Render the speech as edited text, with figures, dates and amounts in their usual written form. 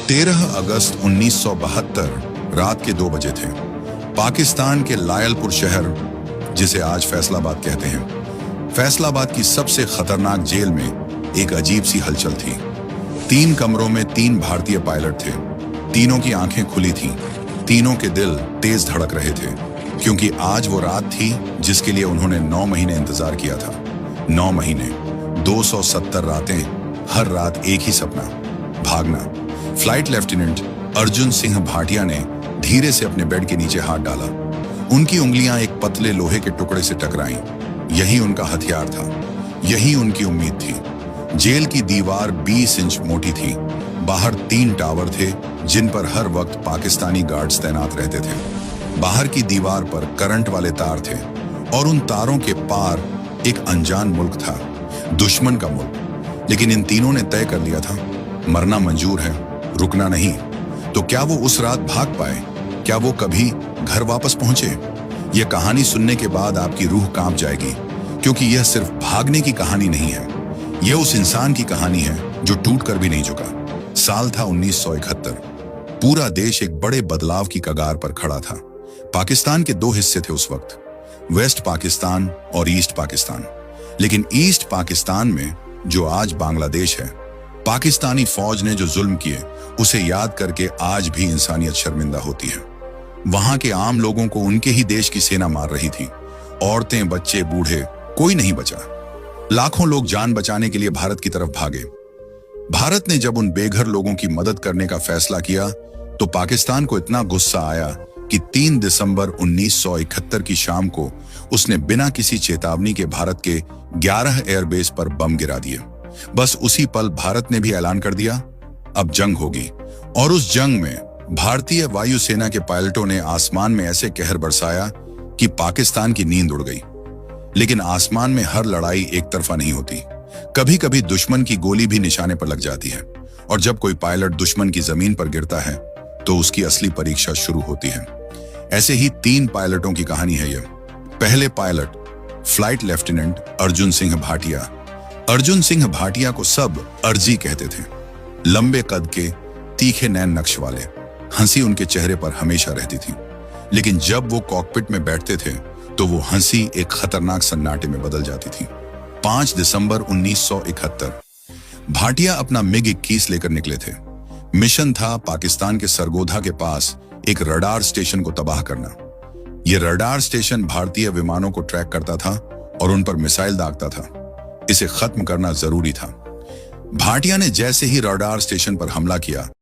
13 अगस्त 1972 रात के 2 बजे थे। पाकिस्तान के लायलपुर शहर, जिसे आज फैसलाबाद कहते हैं, फैसलाबाद की सबसे खतरनाक जेल में एक अजीब सी हलचल थी। 3 कमरों में 3 भारतीय पायलट थे। तीनों की आंखें खुली थीं, तीनों के दिल तेज धड़क रहे थे, क्योंकि आज वो रात थी जिसके लिए उन्होंने 9 महीने इंतजार किया था। 9 महीने, 270 रातें, हर रात एक ही सपना, भागना। फ्लाइट लेफ्टिनेंट अर्जुन सिंह भाटिया ने धीरे से अपने बेड के नीचे हाथ डाला। उनकी उंगलियां एक पतले लोहे के टुकड़े से टकराईं। यही उनका हथियार था, यही उनकी उम्मीद थी। जेल की दीवार 20 इंच मोटी थी। बाहर 3 टावर थे जिन पर हर वक्त पाकिस्तानी गार्ड्स तैनात रहते थे। बाहर की दीवार पर करंट वाले तार थे और उन तारों के पार एक अनजान मुल्क था, दुश्मन का मुल्क। लेकिन इन तीनों ने तय कर लिया था, मरना मंजूर है, रुकना नहीं। तो क्या वो उस रात भाग पाए? क्या वो कभी घर वापस पहुंचे? यह कहानी सुनने के बाद आपकी रूह कांप जाएगी, क्योंकि यह सिर्फ भागने की कहानी नहीं है। यह उस इंसान की कहानी है जो टूट कर भी नहीं झुका। साल था 1971। पूरा देश एक बड़े बदलाव की कगार पर खड़ा था। पाकिस्तान के 2 हिस्से थे उस वक्त, वेस्ट पाकिस्तान और ईस्ट पाकिस्तान। लेकिन ईस्ट पाकिस्तान में, जो आज बांग्लादेश है, पाकिस्तानी फौज ने जो जुल्म किए उसे याद करके आज भी इंसानियत शर्मिंदा होती है। वहां के आम लोगों को उनके ही देश की सेना मार रही थी। औरतें, बच्चे, बूढ़े, कोई नहीं बचा। लाखों लोग जान बचाने के लिए भारत की तरफ भागे। भारत ने जब उन बेघर लोगों की मदद करने का फैसला किया तो पाकिस्तान को इतना गुस्सा आया कि 3 दिसंबर 1971 की शाम को उसने बिना किसी चेतावनी के भारत के 11 एयरबेस पर बम गिरा दिए। बस उसी पल भारत ने भी ऐलान कर दिया, अब जंग होगी। और उस जंग में भारतीय वायुसेना के पायलटों ने आसमान में ऐसे कहर बरसाया कि पाकिस्तान की नींद उड़ गई। लेकिन आसमान में हर लड़ाई एक तरफा नहीं होती। कभी कभी दुश्मन की गोली भी निशाने पर लग जाती है, और जब कोई पायलट दुश्मन की जमीन पर गिरता है तो उसकी असली परीक्षा शुरू होती है। ऐसे ही 3 पायलटों की कहानी है यह। पहले pilot flight lieutenant Arjun Singh Bhatia. Arjun Singh Bhatia को सब अर्जी कहते थे। लंबे कद के, तीखे नैन नक्श वाले, हंसी उनके चेहरे पर हमेशा रहती थी। लेकिन जब वो कॉकपिट में बैठते थे तो वो हंसी एक खतरनाक सन्नाटे में बदल जाती थी। 5 दिसंबर 1971 भाटिया अपना मिग 21 लेकर निकले थे। मिशन था पाकिस्तान के सरगोधा के पास एक रडार स्टेशन को तबाह करना। यह रडार स्टेशन भारतीय विमानों को ट्रैक करता था और उन पर मिसाइल दागता था। इसे खत्म करना जरूरी था। भाटिया ने जैसे ही रडार स्टेशन पर हमला किया,